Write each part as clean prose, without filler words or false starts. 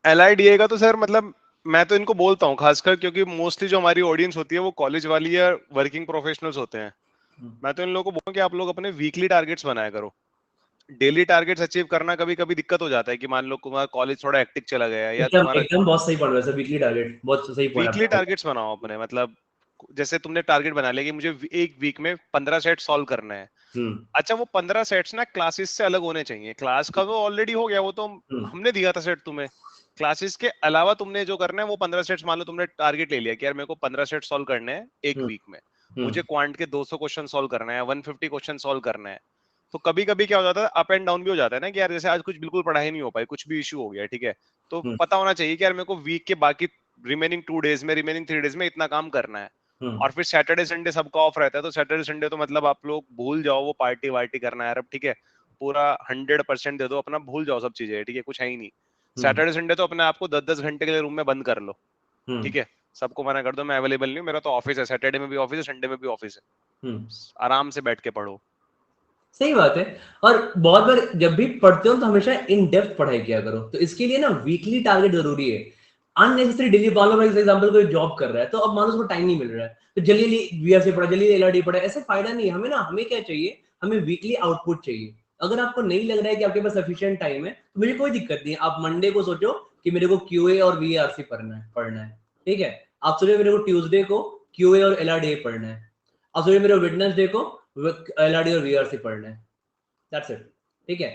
LIDA का तो sir मतलब मैं तो इनको बोलता हूँ खासकर, क्योंकि मोस्टली जो हमारी ऑडियंस होती है वो कॉलेज वाली या वर्किंग प्रोफेशनल्स होते हैं। मैं तो इन लोगों को बोलूँ कि आप लोग अपने वीकली टारगेट्स बनाया करो। डेली टारगेट्स अचीव करना कभी कभी दिक्कत हो जाता है कि मान लो तुम्हारा कॉलेज थोड़ा हेक्टिक चला गया या एकदम तुम्हारा। एकदम बहुत सही पढ़ रहे हो सर, वीकली टारगेट बहुत सही पॉइंट वीकली आपने बोला। टारगेट्स बनाओ अपने, मतलब जैसे तुमने टारगेट बना लिया कि मुझे एक वीक में 15 सेट सॉल्व करना है। हम्म अच्छा, वो 15 सेट्स ना क्लासेस से अलग होने चाहिए। क्लास का तो ऑलरेडी हो गया, वो तो हम्म हमने दिया था सेट तुम्हें। क्लासेस के अलावा तुमने जो करना है वो 15 सेट्स, मान लो तुमने टारगेट ले लिया कि यार मेरे को 15 सेट सॉल्व करने हैं एक हम्म वीक में। हम्म मुझे क्वांट के 200 क्वेश्चन सॉल्व करना है, 150 क्वेश्चन सॉल्व करना है। तो कभी कभी क्या हो जाता है, अप एंड डाउन भी हो जाता है ना, कि यार जैसे आज कुछ बिल्कुल पढ़ाई नहीं हो पाई, कुछ भी इशू हो गया, ठीक है। तो हम्म पता होना चाहिए कि यार मेरे को वीक के बाकी रिमेनिंग 2 डेज में, रिमेनिंग 3 डेज में इतना काम करना है। हम्म और फिर सैटरडे संडे सबका ऑफ रहता है, तो सैटरडे संडे तो मतलब आप लोग भूल जाओ वो पार्टी वार्टी करना है यार, अब ठीक है। पूरा 100% दे दो अपना, भूल जाओ सब चीजें, ठीक है, कुछ है ही नहीं। हम्म सैटरडे संडे तो अपने आप को 10-10 घंटे के लिए रूम में बंद कर लो, हम्म ठीक है। सबको मना कर दो मैं अवेलेबल नहीं हूँ, मेरा तो ऑफिस है, सैटरडे में भी ऑफिस है, संडे में भी ऑफिस है। हम्म आराम से बैठ के पढ़ो। सही बात है। और बहुत बार जब भी पढ़ते हो तो हमेशा इन डेप्थ पढ़ाई किया करो, तो इसके लिए ना वीकली टारगेट जरूरी है। अननेसेसरी डेली, मान लो फॉर एग्जांपल कोई जॉब कर रहा है, तो अब मान लो उसको टाइम नहीं मिल रहा है, तो जल्दी वीआरसी पढ़ा, जल्दी एलआरडी पढ़ा, ऐसे फायदा नहीं है हमें ना। हमें क्या चाहिए, हमें वीकली आउटपुट चाहिए। अगर आपको नहीं लग रहा है कि आपके पास सफिशिएंट टाइम है, तो मुझे कोई दिक्कत नहीं है। आप मंडे को सोचो कि मेरे को क्यूए और वीआरसी पढ़ना है, ठीक है। आप सोचो मेरे को ट्यूसडे को क्यूए और एलआरडी पढ़ना है। आप सोचो मेरे को वेडनेसडे को एलआरडी और वीआरसी पढ़ना है। दैट्स इट, ठीक है।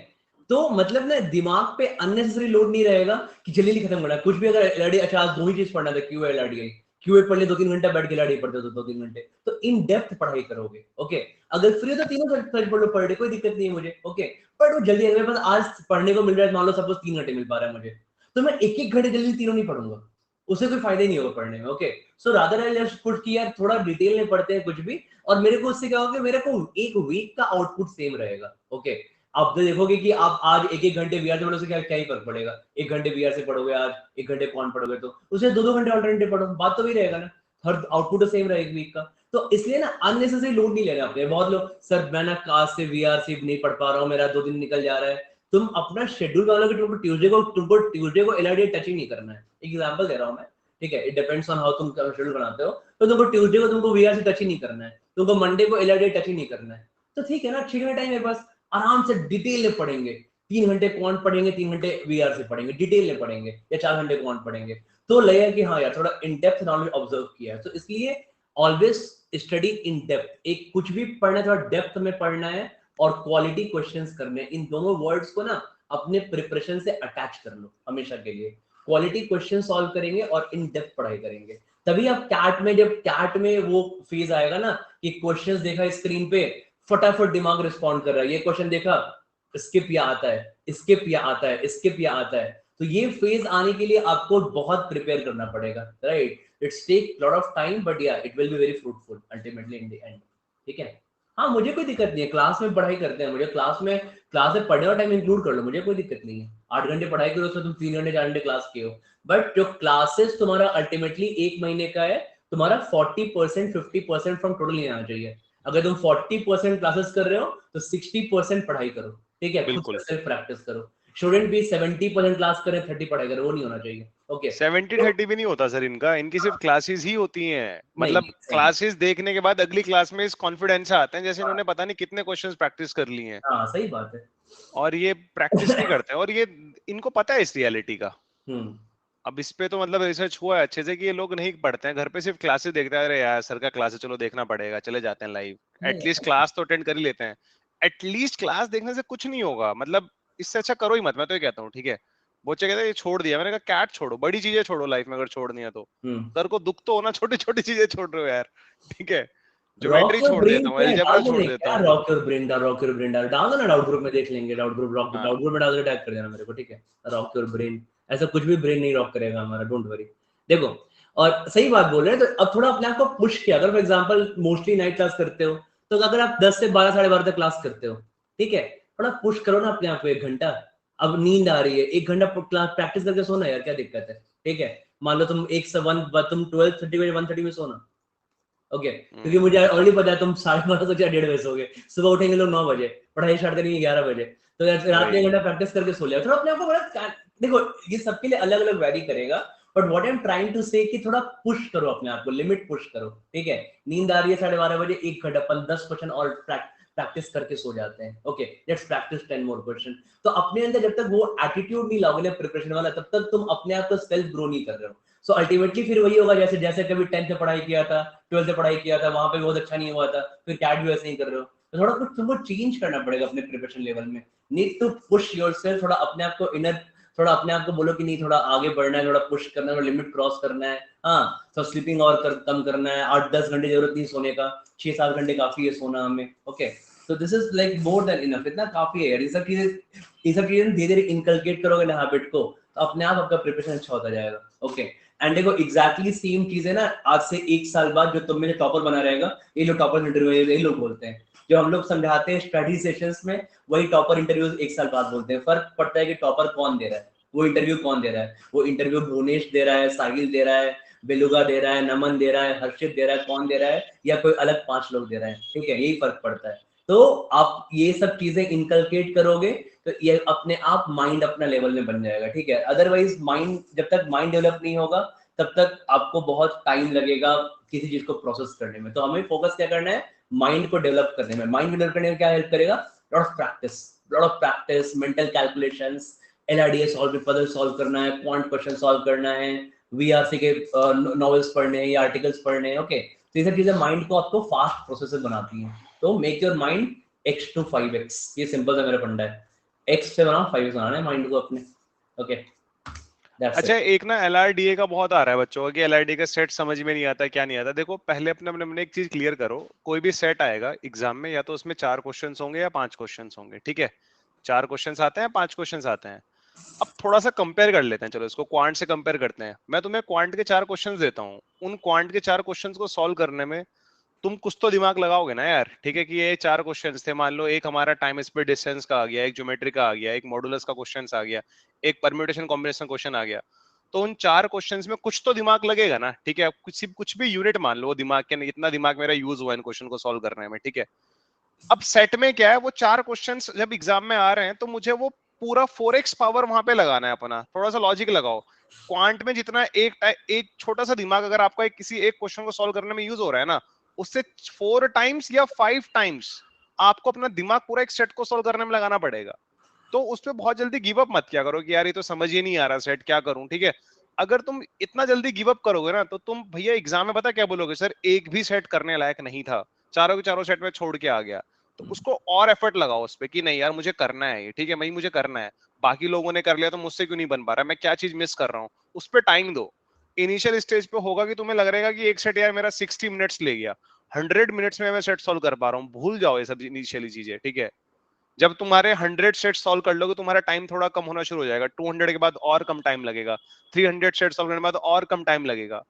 तो मतलब ना दिमाग पे अननेसेसरी लोड नहीं रहेगा कि जल्दी जल्दी खत्म करना है कुछ भी। अगर एलआरडी, अच्छा आज दो ही चीज पढ़ना था, क्यू एलआरडी, क्यू पढ़ ले, 2-3 घंटा बैठ के एलआरडी पढ़ते हो 2-3 घंटे, तो इन डेप्थ पढ़ाई करोगे। ओके, अगर फ्री हो तो तीनों सच पढ़ लो पर डे, कोई दिक्कत नहीं है मुझे। ओके, बट वो जल्दी, अगर मेरे पास आज पढ़ने को मिल रहा है, मान लो सपोज 3 घंटे मिल पा रहा है मुझे, तो मैं एक एक घंटे जल्दी तीनों नहीं पढ़ूंगा, उससे कोई फायदा नहीं होगा पढ़ने में। Okay, so rather I just put कि यार थोड़ा डिटेल में पढ़ते हैं कुछ भी, और मेरे को उससे क्या होगा कि मेरे को एक वीक का आउटपुट सेम रहेगा। ओके, आप तो देखोगे कि आप आज एक एक घंटे वीआर से पढ़ो, से क्या क्या ही फर्क पड़ेगा। एक घंटे वीआर से पढ़ोगे आज, एक घंटे कौन पढ़ोगे, तो उसे 2-2 घंटे ऑल्टरनेटिव पढ़ो, बात तो वही रहेगा ना, हर आउटपुट तो सेम रहेगा वीक का। तो इसलिए ना अननेसेसरी लोड नहीं लेना अपने। बहुत लोग, सर मैं ना क्लास से वीआर से नहीं पढ़ पा रहा हूँ, मेरा 2 दिन निकल जा रहा है। तुम अपना शेड्यूल बना लो कि तुमको ट्यूसडे को एलआरडी टच ही नहीं करना है। एग्जांपल दे रहा हूँ मैं, ठीक है, इट डिपेंड्स ऑन हाउ तुम शेड्यूल बनाते हो। तो तुमको ट्यूसडे को तुमको वीआर से टच ही नहीं करना है, तुमको मंडे को एलआरडी टच ही नहीं करना है। तो ठीक है ना, 6 घंटे टाइम मेरे पास, आराम से डिटेल में पढ़ेंगे। 3 घंटे क्वांट पढ़ेंगे, 3 घंटे वीआर से पढ़ेंगे, डिटेल में पढ़ेंगे, या 4 घंटे क्वांट पढ़ेंगे, तो लगेगा कि हाँ यार थोड़ा इन डेप्थ नॉलेज ऑब्जर्व किया है। तो इसलिए ऑलवेज स्टडी इन डेप्थ। एक कुछ भी पढ़ना है थोड़ा डेप्थ में पढ़ना है, और क्वालिटी क्वेश्चंस करने हैं। इन दोनों वर्ड्स को ना अपने प्रिपरेशन से अटैच कर लो हमेशा के लिए। क्वालिटी क्वेश्चन सॉल्व करेंगे और इन डेप्थ पढ़ाई करेंगे, तभी आप कैट में, जब कैट में वो फेज आएगा ना कि क्वेश्चंस देखा स्क्रीन पे, फटाफट दिमाग रिस्पॉन्ड कर रहा है, ये क्वेश्चन देखा, स्किप या आता है, स्किप या आता है, स्किप या आता है। तो ये फेज आने के लिए आपको बहुत प्रिपेयर करना पड़ेगा, right. It's take lot of time, but या it will be very fruitful ultimately in the end, ठीक है। हाँ, मुझे कोई दिक्कत नहीं है, क्लास में पढ़ाई करते हैं, मुझे क्लास में पढ़ने का टाइम इंक्लूड कर लो, मुझे कोई दिक्कत नहीं है। 8 घंटे पढ़ाई करो, उसमें तुम 3 घंटे 4 घंटे क्लास के हो, बट जो क्लासेस तुम्हारा अल्टीमेटली एक महीने का है, तुम्हारा 40% 50% फ्रॉम टोटल नहीं आना चाहिए। अगर तुम 40% क्लासेस कर रहे हो तो 60% पढ़ाई करो, ठीक है, खुद से बिल्कुल। सेल्फ प्रैक्टिस करो। स्टूडेंट भी 70% क्लास करें, 30 पढ़ाई करें, वो नहीं होना चाहिए। ओके, 70-30 भी नहीं होता सर इनका, इनकी सिर्फ क्लासेस ही होती हैं। नहीं मतलब सही, क्लासेस देखने के बाद अगली क्लास में इस कॉन्फिडेंस से आते हैं जैसे इन्होंने पता नहीं कितने क्वेश्चंस प्रैक्टिस कर लिए हैं। हाँ सही बात है। और ये प्रैक्टिस नहीं करते हैं, और ये इनको पता है इस रियलिटी का। हम्म अब इस पे तो मतलब रिसर्च हुआ है अच्छे से कि ये लोग नहीं पढ़ते हैं, घर पे सिर्फ क्लासेस देखते हैं, अरे यार सर का क्लास है चलो देखना पड़ेगा, चले जाते हैं लाइव। नहीं, एटलीस्ट क्लास तो अटेंड कर ही लेते हैं। एटलीस्ट क्लास देखने से कुछ नहीं होगा, मतलब इससे अच्छा करो ही मत, मैं तो ये कहता हूँ, ठीक है। बच्चे कहते हैं ये छोड़ दिया, मैंने कहा कैट छोड़ो, बड़ी चीजें छोड़ो लाइफ में अगर छोड़नी है तो। हम्म सर को दुख तो होना, छोटी छोटी चीजें छोड़ रहे हो यार, ठीक है। रॉक ज्योमेट्री योर छोड़ ब्रेन देता हूँ, क्या है, अलजेब्रा डाल दो छोड़ ना, देता क्या हूँ। रॉक योर ब्रेन डाल, रॉक योर ब्रेन डाल दो ना, डाउट ग्रुप में देख लेंगे, डाउट ग्रुप, हाँ। डाउट ग्रुप में डाल के टैग कर देना मेरे को, ठीक है। रॉक योर ब्रेन, ऐसा कुछ भी ब्रेन नहीं रॉक करेगा हमारा, डोंट वरी। देखो, और सही बात बोल रहे हैं, तो अब थोड़ा अपने आप को पुश किया, अगर for example mostly night class करते हो, तो अगर आप 10 से 12 साढ़े 12 तक क्लास करते हो, ठीक है, थोड़ा पुश करो ना अपने आप को 1 घंटा। अब नींद आ रही है, 1 घंटा क्लास प्रैक्टिस करके सोना यार, क्या दिक्कत है, ठीक है। मान लो तुम 12:30 बजे 1:30 में सोना, ओके, क्योंकि मुझे ऑलरेडी पता है तुम 12:30 से 1:30 बजे सोगे, सुबह उठेंगे लोग 9 बजे, पढ़ाई स्टार्ट करेंगे 11 बजे, तो रात में वही। 1 घंटा प्रैक्टिस करके सो लिया, थोड़ा अपने आप को बड़ा देखो ये सबके लिए अलग अलग वैरी करेगा, but what I am trying to say कि थोड़ा पुश करो अपने आप को, लिमिट पुश करो, ठीक है। नींद आ रही है 12:30 बजे, 1 घंटा 10 क्वेश्चन और प्रैक्टिस करके सो जाते हैं, okay let's practice 10 more question. तो अपने अंदर जब तक वो एटीट्यूड नहीं लाओगे ना प्रिपरेशन वाला, तब तक तुम अपने आप को सेल्फ ग्रो नहीं कर रहे हो। सो अल्टीमेटली फिर वही होगा जैसे जैसे कभी 10th में पढ़ाई किया था, 12th में पढ़ाई किया था, वहां पे बहुत अच्छा नहीं हुआ था, फिर कैट भी वैसे ही कर रहे हो। तो थोड़ा कुछ तुमको चेंज करना पड़ेगा अपने प्रिपरेशन लेवल में, नीड टू पुश योरसेल्फ, थोड़ा अपने आप को इनर, थोड़ा अपने आप को बोलो कि नहीं थोड़ा आगे बढ़ना है, थोड़ा पुश करना है, लिमिट क्रॉस करना है। हाँ तो स्लीपिंग और कम करना है, 8-10 घंटे जरूरत नहीं सोने का, 6-7 घंटे काफी है सोना हमें, ओके। तो this is like more than enough, इतना काफी है यार। ये सब चीजें धीरे धीरे इनकलकेट करोगे ना हैबिट को, तो अपने आप आपका प्रिपरेशन अच्छा होता जाएगा, ओके। एंड देखो एग्जैक्टली सेम चीज है ना, आज से 1 साल बाद जो तुम में टॉपर बना रहेगा, ये लोग टॉपर इंटरव्यू यही लोग बोलते हैं, जो हम लोग समझाते हैं स्टडी सेशंस में, वही टॉपर इंटरव्यूज 1 साल बाद बोलते हैं। फर्क पड़ता है कि टॉपर कौन दे रहा है, वो इंटरव्यू कौन दे रहा है। वो इंटरव्यू भुवनेश दे रहा है, साहिल दे रहा है, बेलुगा दे रहा है, नमन दे रहा है, हर्षित दे रहा है, कौन दे रहा है, या कोई अलग 5 लोग दे रहे हैं, ठीक है, यही फर्क पड़ता है। तो आप ये सब चीजें इनकलकेट करोगे तो ये अपने आप माइंड अपना लेवल में बन जाएगा, ठीक है। अदरवाइज माइंड, जब तक माइंड डेवलप नहीं होगा तब तक आपको बहुत टाइम लगेगा किसी चीज को प्रोसेस करने में। तो हमें फोकस क्या करना है, माइंड को डेवलप करने में। माइंड डेवलप करने में क्या हेल्प करेगा, lot of practice, mental calculations, LRDA solve, puzzle solve करना है, क्वांट क्वेश्चन सॉल्व करना है, VRC के नॉवेल्स पढ़ने हैं या आर्टिकल्स पढ़ने हैं, ओके। तो ये सब चीजें माइंड को आपको फास्ट प्रोसेसर बनाती हैं। तो make your mind X to 5X, ये सिंपल सा मेरा फंडा है, X से बनाओ 5X बनाना है माइंड को अपने, ओके। अच्छा एक ना LRDA का बहुत आ रहा है बच्चों का कि LRDA का सेट समझ में नहीं आता क्या नहीं आता। देखो पहले अपने अपने एक चीज क्लियर करो, कोई भी सेट आएगा एग्जाम में या तो उसमें 4 क्वेश्चंस होंगे या 5 क्वेश्चंस होंगे, ठीक है। 4 क्वेश्चंस आते हैं, 5 क्वेश्चंस आते हैं। अब थोड़ा सा कंपेयर कर लेते हैं, चलो इसको क्वांट से कंपेयर करते हैं। मैं तुम्हें क्वांट के 4 क्वेश्चंस देता हूँ, उन क्वांट के 4 क्वेश्चंस को सॉल्व करने में तुम कुछ तो दिमाग लगाओगे ना यार, ठीक है। कि ये 4 क्वेश्चंस थे, मान लो एक हमारा टाइम स्पीड डिस्टेंस का आ गया, एक ज्योमेट्री का आ गया, एक मॉडुलस का क्वेश्चन आ गया, एक परम्यूटेशन कॉम्बिनेशन क्वेश्चन आ गया। तो उन 4 क्वेश्चंस में कुछ तो दिमाग लगेगा ना, ठीक है। कुछ भी यूनिट मान लो दिमाग के, इतना दिमाग मेरा यूज हुआ इन क्वेश्चन को सॉल्व करने में, ठीक है। अब सेट में क्या है, वो 4 क्वेश्चंस जब एग्जाम में आ रहे हैं तो मुझे वो पूरा 4x पावर वहां पे लगाना है अपना। थोड़ा सा लॉजिक लगाओ। क्वांट में जितना एक छोटा सा दिमाग अगर आपका किसी एक क्वेश्चन को सॉल्व करने में यूज हो रहा है ना, उससे 4 टाइम्स या 5 टाइम्स आपको अपना दिमाग पूरा एक सेट को सॉल्व करने में लगाना पड़ेगा। तो उस पर बहुत जल्दी गिव अप मत किया करो कि यार ये तो समझ ही नहीं आ रहा सेट क्या करूं, ठीक है। अगर तुम इतना जल्दी गिव अप करोगे ना तो तुम भैया एग्जाम में पता क्या बोलोगे, सर एक भी सेट करने लायक नहीं था, चारों के चारों सेट में छोड़ के आ गया। तो उसको और एफर्ट लगाओ उस पर कि नहीं यार मुझे करना है ये, ठीक है, भाई मुझे करना है। बाकी लोगों ने कर लिया तो मुझसे क्यों नहीं बन पा रहा, मैं क्या चीज मिस कर रहा हूँ, उस पर टाइम दो। इनिशियल स्टेज पे होगा कि तुम्हें लग रहेगा कि एक सेट यार मेरा 60 मिनट्स ले गया, 100 मिनट्स में मैं सेट सॉल्व कर पा रहा हूँ, भूल जाओ ये सब इनिशियली चीजें, ठीक है। जब तुम्हारे 100 सेट सॉल्व कर लोगे तुम्हारा टाइम थोड़ा कम होना शुरू हो जाएगा, 200 के बाद और कम टाइम लगेगा, 300 सेट सॉल्व करने के बाद और कम टाइम लगेगा।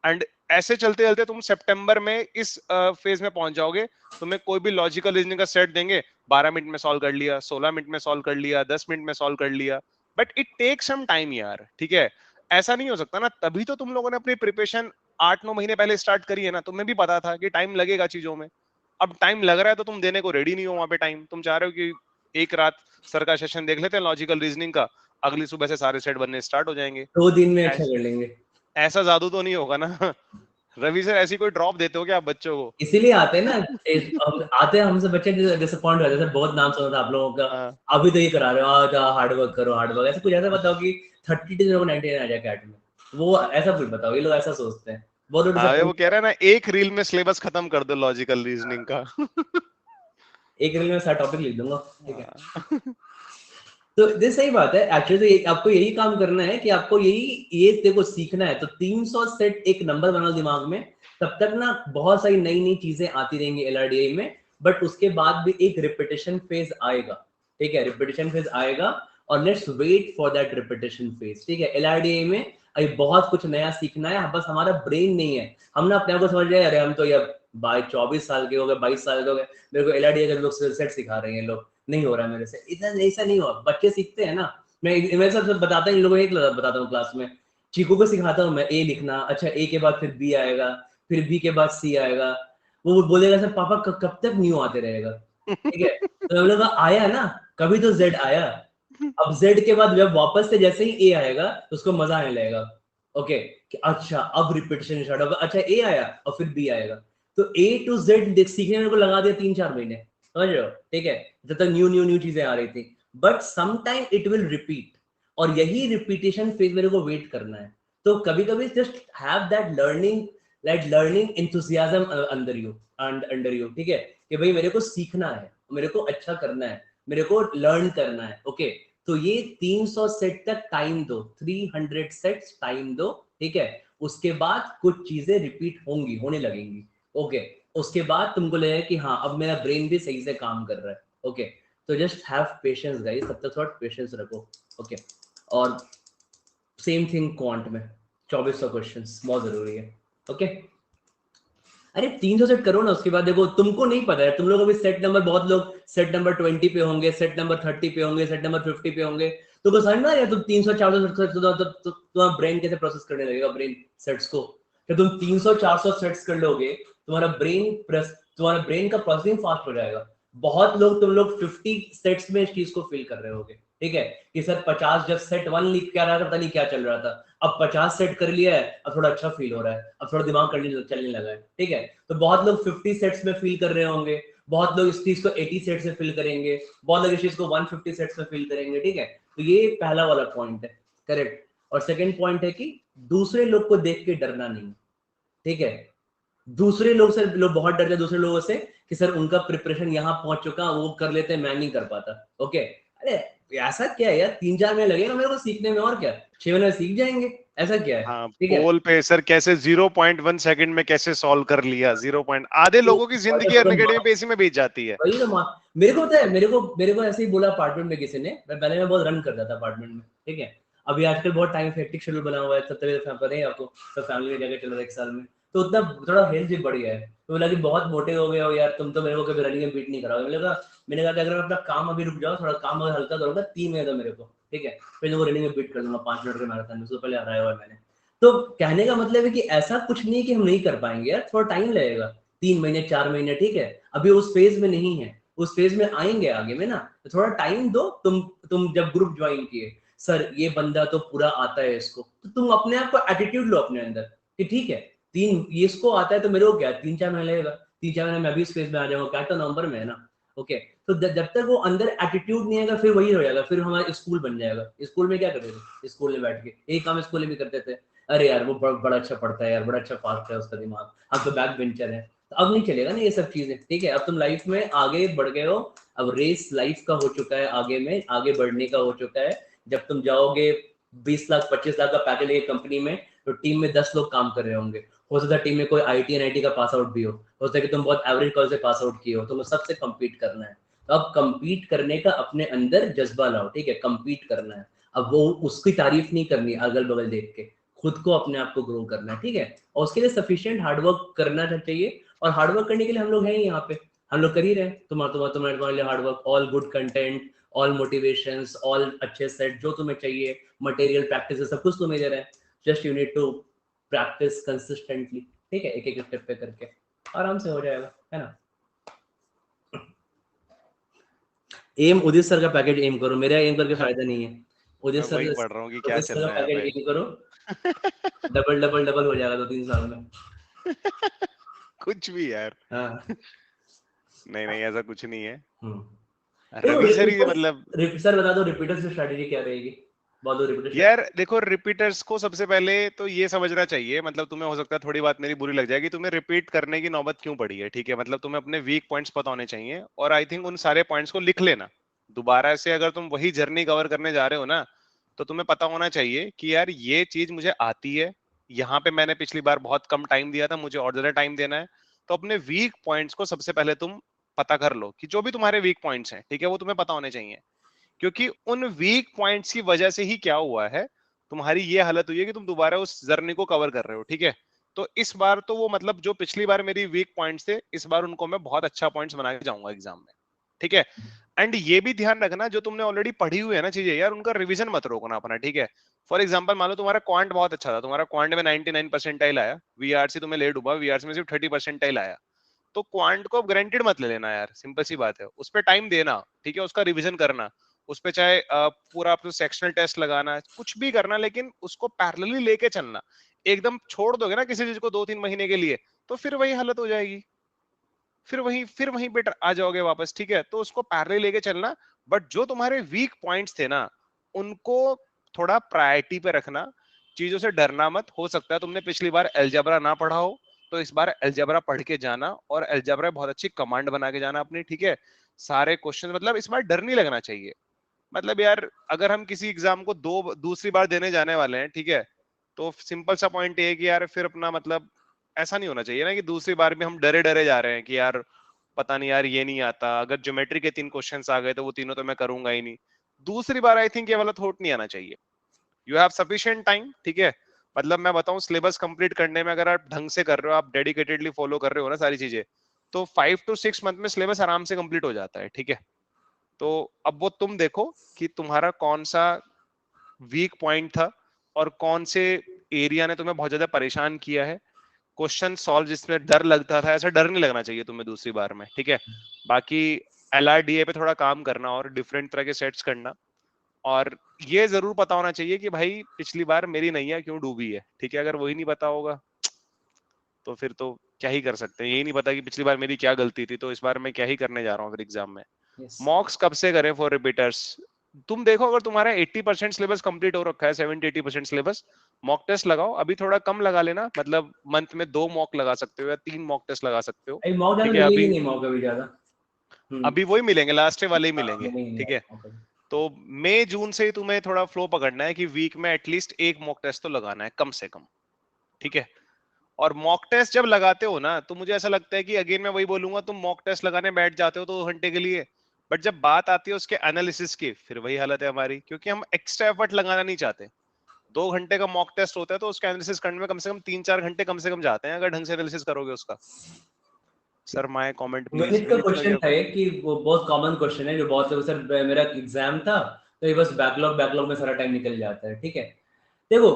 एंड ऐसे चलते चलते तुम सितंबर में इस फेज में पहुंच जाओगे। तुम्हें कोई भी लॉजिकल रीजनिंग का सेट देंगे, 12 मिनट में सॉल्व कर लिया, 16 मिनट में सॉल्व कर लिया, 10 मिनट में सॉल्व कर लिया। But it take some time यार, ठीक है। ऐसा नहीं हो सकता ना, तभी तो तुम लोगों ने अपनी प्रिपरेशन 8-9 महीने पहले स्टार्ट करी है ना, तुम्हें भी पता था कि टाइम लगेगा चीजों में। अब टाइम लग रहा है तो तुम देने को रेडी नहीं हो वहां पे टाइम, तुम चाह रहे हो कि एक रात सर का सेशन देख लेते हैं लॉजिकल रीजनिंग का, अगली सुबह से सारे सेट बनने स्टार्ट हो जाएंगे। 2 दिन में अच्छा कर लेंगे, ऐसा जादू तो नहीं होगा ना। रवि सर ऐसी कोई ड्रॉप देते हो क्या आप बच्चों को? इसीलिए आते हैं ना। आते हैं हमसे बच्चे डिसअपॉइंट हो जाते हैं, बहुत नाम सुना था आप लोगों का, हाँ। अभी तो ये करा रहे हो, हार्ड वर्क करो, हार्ड वर्क, ऐसा कुछ ऐसा बताओ कि 30 डेज में 99 आ जाए कैट में, वो ऐसा कुछ बताओ। ये लोग ऐसा सोचते हैं, बहुत लोग हाँ वो डिसअपॉइंट। कह रहे हैं ना, एक रील में सिलेबस खत्म कर दो लॉजिकल रीजनिंग का। एक रील में सारा टॉपिक लिख दूंगा, ठीक है। हाँ। तो ये सही बात है एक्चुअली, तो आपको यही काम करना है कि आपको ये देखो सीखना है। तो 300 सेट एक नंबर बनाओ दिमाग में, तब तक ना बहुत सारी नई नई चीजें आती रहेंगी LRDA में। बट उसके बाद भी एक रिपीटेशन फेज आएगा, ठीक है, रिपीटेशन फेज आएगा, और let's wait for that repetition phase, ठीक है। LRDA में अभी बहुत कुछ नया सीखना है, बस हमारा ब्रेन नहीं है। हम ना अपने आप को समझ रहे हैं अरे हम तो यार 24 साल के हो गए, 22 साल के हो गए, मेरे को LRDA के लोग सेट सिखा रहे हैं, लोग नहीं हो रहा है मेरे से। इतना ऐसा नहीं हो, बच्चे सीखते हैं ना। मैं सब बताता हूँ इन लोगों को, एक बताता हूँ क्लास में, चीकू को सिखाता हूँ मैं ए लिखना, अच्छा ए के बाद फिर बी आएगा, फिर बी के बाद सी आएगा। वो बोलेगा सर पापा कब तक न्यू आते रहेगा, ठीक है। तो हम लोग आया ना, कभी तो जेड आया, अब Z के बाद जब वापस से जैसे ही A आएगा तो उसको मजा आने लगेगा, ओके कि अच्छा अब रिपीटेशन स्टार्ट होगा, अच्छा A आया और फिर B आएगा, तो A to Z सीखने में को लगा दिया 3-4 महीने, समझ रहे हो, ठीक है, जब तक न्यू न्यू न्यू चीजें आ रही थी, but some time it will repeat, और यही रिपीटेशन फेज मेरे को वेट करना है। तो कभी कभी just have that learning enthusiasm अंदर यू एंड अंडर यू, ठीक है, कि भाई मेरे को सीखना है, मेरे को अच्छा करना है, मेरे को लर्न करना है, ओके। तो ये 300 सेट तक टाइम दो, 300 सेट्स टाइम दो, ठीक है। उसके बाद कुछ चीजें रिपीट होंगी, होने लगेंगी, ओके। उसके बाद तुमको लगेगा कि हाँ अब मेरा ब्रेन भी सही से काम कर रहा है, ओके। तो जस्ट हैव पेशेंस गाइस, तब तक थोड़ा पेशेंस रखो, ओके। और सेम थिंग क्वांट में 2400 क्वेश्चंस बहुत जरूरी है, ओके। अरे 300 सेट करो ना, उसके बाद देखो तुमको नहीं पता है, तुम लोग अभी सेट नंबर, बहुत लोग सेट नंबर 20 पे होंगे, सेट नंबर 30 पे होंगे, सेट नंबर 50 पे होंगे, तो समझ में आ रहा है तुम 300-400 सेट तुम्हारा ब्रेन कैसे प्रोसेस करने लगेगा ब्रेन सेट्स को। जब तुम 300-400 सेट्स कर लोगे तुम्हारा ब्रेन का प्रोसेसिंग फास्ट हो जाएगा। बहुत लोग, तुम लोग 50 सेट्स में इस चीज को फील कर रहे होगे, ठीक है, कि सर 50 जब सेट 1 लिख के आ रहा था पता नहीं क्या चल रहा था, अब 50 सेट कर लिया है, अब थोड़ा अच्छा फील हो रहा है, अब थोड़ा दिमाग चलने लगा है, ठीक है। तो बहुत लोग 50 सेट्स में फील कर रहे होंगे, बहुत लोग इस चीज को 80 सेट से फील करेंगे, बहुत लोग इस चीज को 150 सेट्स में फील करेंगे, ठीक है। तो ये पहला वाला पॉइंट है, करेक्ट। और सेकंड पॉइंट है कि दूसरे लोग को देख के डरना नहीं, ठीक है। दूसरे लोग से, लोग बहुत डरते हैं दूसरे लोगों से कि सर उनका प्रिपरेशन यहाँ पहुंच चुका, वो कर लेते हैं, मैं नहीं कर पाता, ओके। अरे ऐसा क्या है यार, 3-4 महीने लगेगा मेरे को सीखने में, और क्या 6 महीने में सीख जाएंगे, ऐसा क्या है, हाँ, ठीक है। पोल पे सर कैसे 0.1 सेकंड में कैसे सॉल्व कर लिया, 0 पॉइंट, आधे तो लोगों की जिंदगी अनअकैडमी पे इसी में बीत जाती है। वही तो मेरे को पता है, मेरे को ऐसे ही बोला अपार्टमेंट में किसी ने, मैं बहुत रन करता था अपार्टमेंट में, ठीक है। अभी आजकल बहुत टाइम हेक्टिक शेड्यूल बना हुआ है, सब तबीयत पता है आपको, सब फैमिली में जाकर चल रहा है 1 साल में, तो उतना थोड़ा हेल्थ भी बढ़ गया है, तो बोला कि बहुत मोटे हो गए हो यार तुम, तो मेरे को कभी रनिंग में बीट नहीं कराओगे। मैंने कहा कि अगर मैं अपना काम अभी रुक जाओ, थोड़ा काम अगर हल्का करूंगा 3 महीने दो मेरे को, ठीक है, फिर मैं रनिंग में बीट कर दूंगा 5 मिनट के मैराथन में, उससे पहले हराया हुआ है मैंने। तो कहने का मतलब है कि ऐसा कुछ नहीं कि हम नहीं कर पाएंगे यार, थोड़ा टाइम लगेगा, 3 महीने 4 महीने, ठीक है। अभी उस फेज में नहीं है, उस फेज में आएंगे आगे में ना, तो थोड़ा टाइम दो। तुम जब ग्रुप ज्वाइन किए, सर ये बंदा तो पूरा आता है इसको, तो तुम अपने आप को एटीट्यूड लो अपने अंदर कि ठीक है, ये इसको आता है तो मेरे को क्या 3-4 महीने लगेगा, 3-4 महीने में अभी इस फेज में आ जाऊंगा, क्या तो नवंबर में है ना, ओके। तो जब तक वो अंदर एटीट्यूड नहीं आएगा, फिर वही हो जाएगा, फिर हमारा स्कूल बन जाएगा। स्कूल में क्या करते थे, स्कूल में बैठ के यही काम स्कूल में भी करते थे, अरे यार वो बड़ा अच्छा पढ़ता है यार, बड़ा अच्छा फास्ट है उसका दिमाग, हम तो बैक बेंचर है। तो अब नहीं चलेगा ना ये सब चीजें, ठीक है। अब तुम लाइफ में आगे बढ़ गए हो, अब रेस लाइफ का हो चुका है, आगे में आगे बढ़ने का हो चुका है। जब तुम जाओगे 20 लाख 25 लाख का पैकेज लेके कंपनी में, तो टीम में 10 लोग काम कर रहे होंगे, हो सकता है टीम में कोई आईटी एनआईटी का पास आउट भी हो सकता है कि तुम बहुत एवरेज कॉलेज से पास आउट किए हो, तुम्हें सबसे कम्पीट करना है। तो अब कम्पीट करने का अपने अंदर जज्बा लाओ, ठीक है, कम्पीट करना है। अब वो उसकी तारीफ नहीं करनी अगल बगल देख के, खुद को अपने आप को ग्रो करना है, ठीक है। और उसके लिए सफिशिएंट हार्डवर्क करना चाहिए, और हार्डवर्क करने के लिए हम लोग हैं यहाँ पे, हम लोग कर ही रहे हैं। तुम्हारे लिए hard work, all good content, all motivations, all अच्छे सेट जो तुम्हें चाहिए, मटेरियल प्रैक्टिस सब कुछ तुम्हें दे रहे हैं। Just you need to practice consistently, ठीक है, एक एक स्टेप पे करके आराम से हो जाएगा, है ना। एम उदित सर का पैकेज एम करो, मेरा एम करके फायदा नहीं है। मैं उदित वही सर पढ़ रहा हूँ कि क्या उदित चल सर का रहा है पैकेज यहाँ एम करो, पे। डबल डबल डबल हो जाएगा 2-3 साल में। कुछ भी यार। हाँ। नहीं नहीं, ऐसा कुछ नहीं है। देखो रवि सर ही मतलब, रिपीटर्स सर बता दो, रिपीटर्स की स्ट्रेटजी क्या रहेगी, बहुत दो रिपीटर। यार देखो रिपीटर्स को सबसे पहले तो ये समझना चाहिए, मतलब तुम्हें हो सकता है थोड़ी बात मेरी बुरी लग जाएगी, तुम्हें रिपीट करने की नौबत क्यों पड़ी है, ठीक है। मतलब तुम्हें अपने वीक पॉइंट्स पता होने चाहिए, और आई थिंक उन सारे पॉइंट्स को लिख लेना दोबारा से। अगर तुम वही जर्नी कवर करने जा रहे हो ना, तो तुम्हें पता होना चाहिए कि यार ये चीज मुझे आती है, यहाँ पे मैंने पिछली बार बहुत कम टाइम दिया था, मुझे और ज्यादा टाइम देना है। तो अपने वीक पॉइंट्स को सबसे पहले तुम पता कर लो, कि जो भी तुम्हारे वीक पॉइंट्स हैं, ठीक है, वो तुम्हें पता होने चाहिए। क्योंकि उन वीक पॉइंट्स की वजह से ही क्या हुआ है, तुम्हारी ये हालत हुई है कि तुम दोबारा उस जर्नी को कवर कर रहे हो, ठीक है। तो इस बार तो वो मतलब जो पिछली बार मेरी वीक पॉइंट्स थे, इस बार उनको मैं बहुत अच्छा पॉइंट्स बना के जाऊंगा एग्जाम में, ठीक है। एंड ये भी ध्यान रखना, जो तुमने ऑलरेडी पढ़ी हुई है ना चीजें यार, उनका रिवीजन मत रोकना अपना, ठीक है। फॉर एग्जाम्पल मान लो तुम्हारा क्वांट बहुत अच्छा था, तुम्हारा क्वांट में 99 परसेंटाइल आया, वीआरसी तुम्हें लेट हुआ, वीआरसी में सिर्फ 30 परसेंटाइल आया, तो क्वांट को ग्रांटेड मत ले लेना यार, सिंपल सी बात है, उस पर टाइम देना, ठीक है, उसका रिवीजन करना। उस पे चाहे पूरा आपको सेक्शनल टेस्ट लगाना, कुछ भी करना, लेकिन उसको पैरेलली लेके चलना। एकदम छोड़ दोगे ना किसी चीज को 2-3 महीने के लिए, तो फिर वही हालत हो जाएगी, फिर वहीं पे आ जाओगे वापस, ठीक है। तो उसको पैरेलल लेके चलना, बट जो तुम्हारे वीक पॉइंट्स थे ना, उनको थोड़ा प्रायोरिटी पे रखना, चीजों से डरना मत। हो सकता है तुमने पिछली बार अलजेब्रा ना पढ़ा हो, तो इस बार अलजेब्रा पढ़ के जाना, और अलजेब्रा बहुत अच्छी कमांड बना के जाना अपनी, ठीक है। सारे क्वेश्चन, मतलब इस बार डर नहीं लगना चाहिए। मतलब यार अगर हम किसी एग्जाम को दूसरी बार देने जाने वाले हैं, ठीक है, तो सिंपल सा पॉइंट ये है कि यार फिर अपना मतलब ऐसा नहीं होना चाहिए ना कि दूसरी बार भी हम डरे डरे जा रहे हैं कि यार पता नहीं यार ये नहीं आता, अगर ज्योमेट्री के 3 क्वेश्चंस आ गए तो वो तीनों तो मैं करूंगा ही नहीं। दूसरी बार आई थिंक ये वाला थॉट नहीं आना चाहिए। यू हैव सफिशिएंट टाइम, ठीक है। मतलब मैं बताऊं, सिलेबस कंप्लीट करने में अगर आप ढंग से कर रहे हो, आप डेडिकेटेडली फॉलो कर रहे हो ना सारी चीजें, तो 5 to 6 मंथ में सिलेबस आराम से कंप्लीट हो जाता है, ठीक है। तो अब वो तुम देखो कि तुम्हारा कौन सा वीक पॉइंट था और कौन से एरिया ने तुम्हें बहुत ज्यादा परेशान किया है। क्वेश्चन सॉल्व जिसमें डर लगता था, ऐसा डर नहीं लगना चाहिए तुम्हें दूसरी बार में, ठीक है। बाकी LRDA पे थोड़ा काम करना और डिफरेंट तरह के सेट्स करना, और ये जरूर पता होना चाहिए कि भाई पिछली बार मेरी नैया क्यों डूबी है, ठीक है। अगर वही नहीं पता होगा तो फिर तो क्या ही कर सकते हैं। यही नहीं पता कि पिछली बार मेरी क्या गलती थी, तो इस बार मैं क्या ही करने जा रहा हूँ फिर एग्जाम में। yes. मॉक्स कब से करें फॉर रिपीटर्स? तुम देखो, अगर तुम्हारा 80% सिलेबस कंप्लीट हो रखा है, 70-80% सिलेबस, मॉक टेस्ट लगाओ। अभी थोड़ा कम लगा लेना, मतलब मंथ में 2 मॉक लगा सकते हो या 3 मॉक टेस्ट लगा सकते हो, मॉक ज्यादा ठीक है। मिलेगी अभी नहीं, मॉक अभी ज्यादा अभी वही मिलेंगे, लास्ट वाले ही हाँ, मिलेंगे, मिलेंगे नहीं ठीक है। मॉक अभी। तो मई जून से ही तुम्हें थोड़ा फ्लो पकड़ना है कि वीक में एटलीस्ट एक मॉक टेस्ट तो लगाना है कम से कम, ठीक है। और मॉक टेस्ट जब लगाते हो ना, तो मुझे ऐसा लगता है कि अगेन मैं वही बोलूंगा, तुम मॉक टेस्ट लगाने बैठ जाते हो 2 घंटे के लिए, बट जब बात आती है उसके एनालिसिस की, फिर वही हालत है हमारी, क्योंकि हम एक्स्ट्रा एफर्ट लगाना नहीं चाहते। 2 घंटे का मॉक टेस्ट होता है, तो उसका एनालिसिस करने में कम से कम 3-4 घंटे कम से कम जाते हैं, अगर ढंग से एनालिसिस करोगे उसका। Sir my comment please, Vineet का विनीत का क्वेश्चन क्या? था एक कि वो बहुत कॉमन क्वेश्चन है जो बहुत लोग, सर मेरा एग्जाम था तो ये बस बैकलॉग में सारा टाइम निकल जाता है, ठीक है। देखो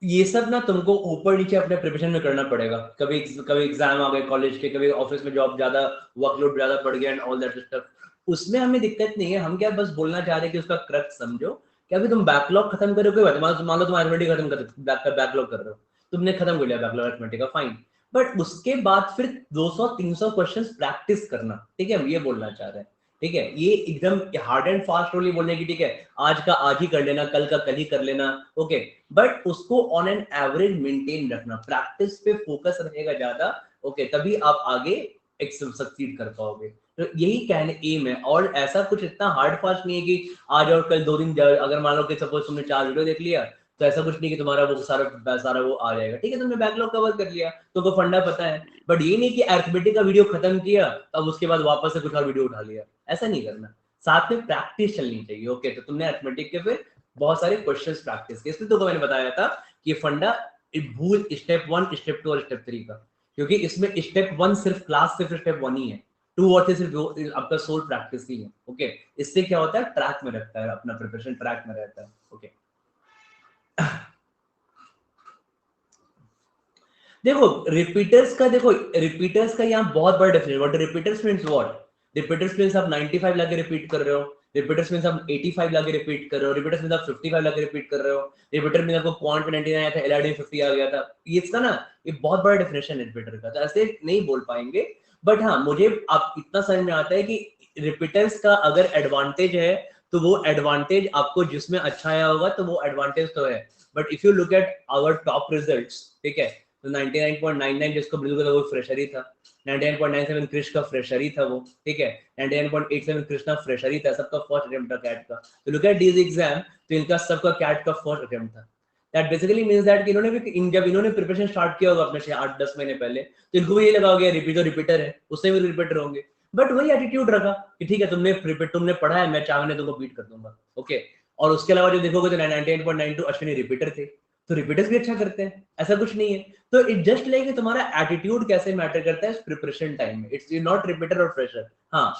ये सब ना तुमको ऊपर नीचे अपने प्रिपरेशन में करना पड़ेगा। कभी कभी एग्जाम आ गए कॉलेज के, कभी ऑफिस में जॉब ज्यादा, वर्कलोड ज्यादा बढ़ गया एंड ऑल दैट स्टफ, उसमें हमें दिक्कत नहीं है। हम क्या बस बोलना चाह रहे हैं कि उसका क्रक्स समझो कि अभी तुम बैकलॉग खत्म करो, कोई बात, मान लो तुम अरिथमेटिक खत्म कर बैकलॉग कर रहे हो, तुमने खत्म कर लिया बैकलॉग अरिथमेटिक का, फाइन, बट उसके बाद फिर 200-300 क्वेश्चंस प्रैक्टिस करना, ठीक है, ये बोलना चाह रहे हैं, ठीक है। ये एकदम हार्ड एंड फास्ट रोल बोलने की, ठीक है, आज का आज ही कर लेना, कल का कल ही कर लेना, ओके, बट उसको ऑन एन एवरेज मेंटेन रखना, प्रैक्टिस पे फोकस रहेगा ज्यादा, ओके, तभी आप आगे एक सक्सीड कर पाओगे। तो यही कहने एम है, और ऐसा कुछ इतना हार्ड फास्ट नहीं है कि आज और कल 2 दिन, अगर मान लो कि सपोज तुमने 4 वीडियो देख लिया तो ऐसा कुछ नहीं कि तुम्हारा वो सारा वो आ जाएगा, ठीक है, तुमने बैकलॉग कवर कर लिया, तुमको फंडा पता है, बट ये नहीं कि अरिथमेटिक का वीडियो खत्म किया अब उसके बाद वापस से कुछ और वीडियो उठा लिया, ऐसा नहीं करना। साथ में प्रैक्टिस चलनी चाहिए, ओके। तो तुमने अरिथमेटिक के फिर बहुत सारे क्वेश्चंस प्रैक्टिस किए, इसलिए तो मैंने बताया था कि फंडा भूल स्टेप 1, स्टेप 2 और स्टेप 3 का, क्योंकि इसमें स्टेप 1 सिर्फ क्लास सिर्फ स्टेप 1 ही है, 2 और 3 सिर्फ आपका सोल प्रैक्टिस ही है, ओके। इससे क्या होता है, ट्रैक में रखता है, अपना प्रिपरेशन ट्रैक में रहता है, ओके। देखो रिपीटर्स का यहाँ बहुत बड़ा difference, what repeaters means, what repeaters means आप 95 लाके रिपीट कर रहे हो, रिपीटर्स मींस आप 85 लाके रिपीट कर रहे हो, रिपीटर्स मींस आप 55 लाके रिपीट कर रहे हो, रिपीटर मींस आपको क्वांट में 99 आया था, एलआरडी 50 आ गया था। ये इसका ना ये बहुत बड़ा डिफरेंस है रिपीटर का, तो ऐसे नहीं बोल पाएंगे, बट हाँ मुझे आप इतना समझ में आता है कि रिपीटर्स का अगर एडवांटेज है तो वो एडवांटेज आपको जिसमें अच्छा आया होगा तो वो एडवांटेज तो है, but if you look at our top results, ठीक है, तो 99.99 जिसको बिल्कुल वो फ्रेशर ही था, 99.97 क्रिश का फ्रेशर ही था वो, ठीक है, 99.87 कृष्णा फ्रेशर ही था, सबका फर्स्ट अटेम्प्ट था कैट का। तो लुक एट दिस एग्जाम, तो इनका सबका कैट का फर्स्ट अटेम्प्ट था। दैट बेसिकली मींस दैट कि इन्होंने भी जब इन्होंने प्रिपरेशन स्टार्ट किया होगा अपने 8-10 महीने पहले, तो इनको भी ये लगा होगा रिपीटर है, उससे भी रिपीटर होंगे, बट वही एटीट्यूड रखा कि ठीक है तुमने पढ़ा है, मैं चाहने तुमको बीट कर दूंगा, ओके। और उसके अलावा जो देखोगे तो 98.92 अश्विनी रिपीटर थे, तो रिपीटर्स भी अच्छा करते हैं, ऐसा कुछ नहीं है। तो इट जस्ट लाइक तुम्हारा एटीट्यूड कैसे मैटर करता है प्रिपरेशन टाइम में, इट्स नॉट रिपीटर और फ्रेशर। हाँ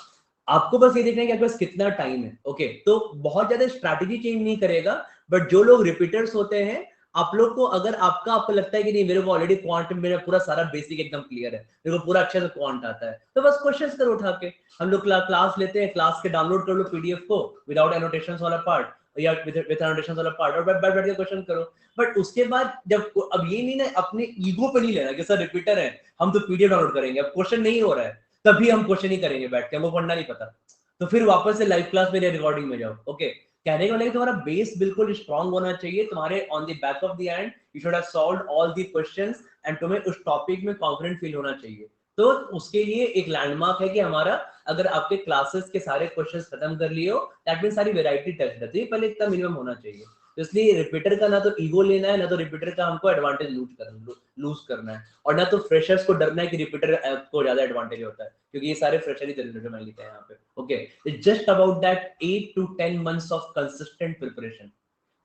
आपको बस ये देखना है कि आपके पास कितना टाइम है, ओके। तो बहुत ज्यादा स्ट्रैटेजी चेंज नहीं करेगा, बट जो लोग रिपीटर्स होते हैं आप लोग को अगर आपको लगता है कि नहीं मेरे को ऑलरेडी क्वांट में मेरा पूरा सारा बेसिक एकदम क्लियर है, मेरे को पूरा अच्छे से क्वांट आता है, तो बस क्वेश्चंस करो उठा के। हम लोग क्लास लेते हैं, क्लास के डाउनलोड कर लो पीडीएफ को विदाउट एनोटेशंस वाला पार्ट या विद एनोटेशंस वाला पार्ट, और बैठ के क्वेश्चन करो। बट उसके बाद जब अब ये नहीं ना अपने ईगो पे नहीं लेना कि सर रिपीटर है हम तो पीडीएफ डाउनलोड करेंगे, अब क्वेश्चन नहीं हो रहा है तभी हम क्वेश्चन ही करेंगे बैठ के, हमको पढ़ना नहीं पता, तो फिर वापस से लाइव क्लास में रिकॉर्डिंग में जाओ। ओके, कहने का मतलब तुम्हारा बेस बिल्कुल स्ट्रांग होना चाहिए, तुम्हारे on the back of the end you should have solved all the questions and तुम्हें उस टॉपिक में कॉन्फिडेंट फील होना चाहिए। तो उसके लिए एक लैंडमार्क है कि हमारा अगर आपके क्लासेस के सारे क्वेश्चंस खत्म कर लिए हो, दैट मींस सारी वैरायटी टच रहती है, पहले इतना मिनिमम होना चाहिए। तो इसलिए रिपीटर का ना तो ईगो लेना है, ना तो रिपीटर का हमको एडवांटेज लूज करना है, और ना तो फ्रेशर्स को डरना है कि रिपीटर को ज्यादा एडवांटेज होता है, क्योंकि ये सारे फ्रेशर ही चल मैं लिखा है यहाँ पे। Okay, it's just about that 8 to 10 months of consistent preparation.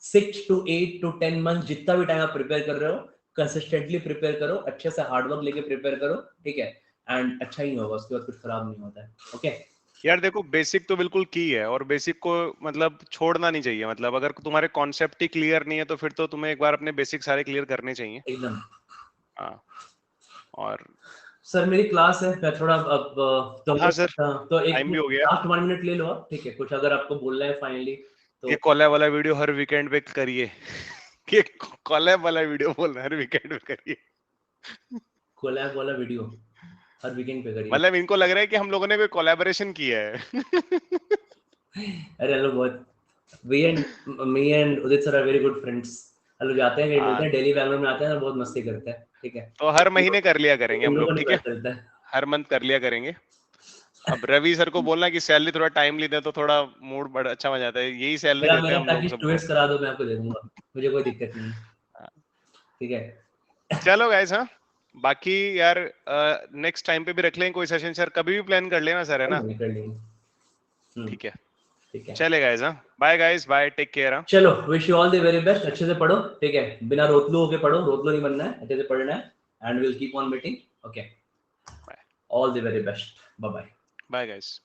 6 to 8 to 10 months जितना भी टाइम आप प्रिपेयर कर रहे हो, कंसिस्टेंटली प्रिपेयर करो, अच्छे से हार्ड वर्क लेके प्रिपेयर करो, ठीक है, एंड अच्छा ही होगा, उसके बाद कुछ खराब नहीं होता है। ओके यार देखो, बेसिक तो बिल्कुल की है, और बेसिक को मतलब छोड़ना नहीं चाहिए। मतलब अगर तुम्हारे कॉन्सेप्ट ही क्लियर नहीं है तो फिर तो तुम्हें एक बार अपने बेसिक सारे क्लियर करने चाहिए एकदम। हाँ। और सर मेरी क्लास है, मैं थोड़ा अब तो हाँ सर, तो एक टाइम भी हो गया। लास्ट 1 मिनट ले लो आप, ठीक है, कुछ अगर आपको बोलना है फाइनली तो। ये कॉलैब वाला वीडियो हर वीकेंड पे करिए कि कॉलैब वाला वीडियो बोलना हर वीकेंड पे करिए। कोलैब वाला वीडियो हर वीकेंड पे करिए। मतलब इनको लग रहा है कि हम लोगों ने कोई कोलैबोरेशन किया है। अरे हेलो, बहुत me and Udit sir are very good friends. हम लोग जाते हैं कहीं मिलते हाँ, हैं, दिल्ली बैंगलोर में आते हैं और बहुत मस्ती करते हैं, ठीक है। तो हर महीने कर लिया करेंगे हम हम लोग को लोग, नहीं ठीक है, पता चलता है। हर मंथ कर लिया करेंगे। अब रवि सर को बोलना कि सैलरी थोड़ा टाइमली दे तो थोड़ा मूड बड़ा अच्छा हो जाता है, यही सैलरी मेरा देते हैं मेरा हम लोग पैकेज सबको। ट्विस्ट करा दो, मैं आपको दे दूंगा, मुझे कोई दिक्कत नहीं है, हाँ। ठीक है। चलो गाइस, हाँ, बाकी यार नेक्स्ट टाइम पे भी रख लेंगे कोई सेशन सर, कभी भी प्लान कर लेना सर, है ना? कर लेंगे। ठीक है, ठीक है, चले गाइस, हाँ, bye guys, bye, take care. हाँ, चलो, wish you all the very best, अच्छे से पढ़ो, ठीक है, बिना रोतलू होके पढ़ो, रोतलू नहीं बनना है, अच्छे से पढ़ना है, and will keep on meeting. Okay, bye all the very best, bye bye. Bye guys.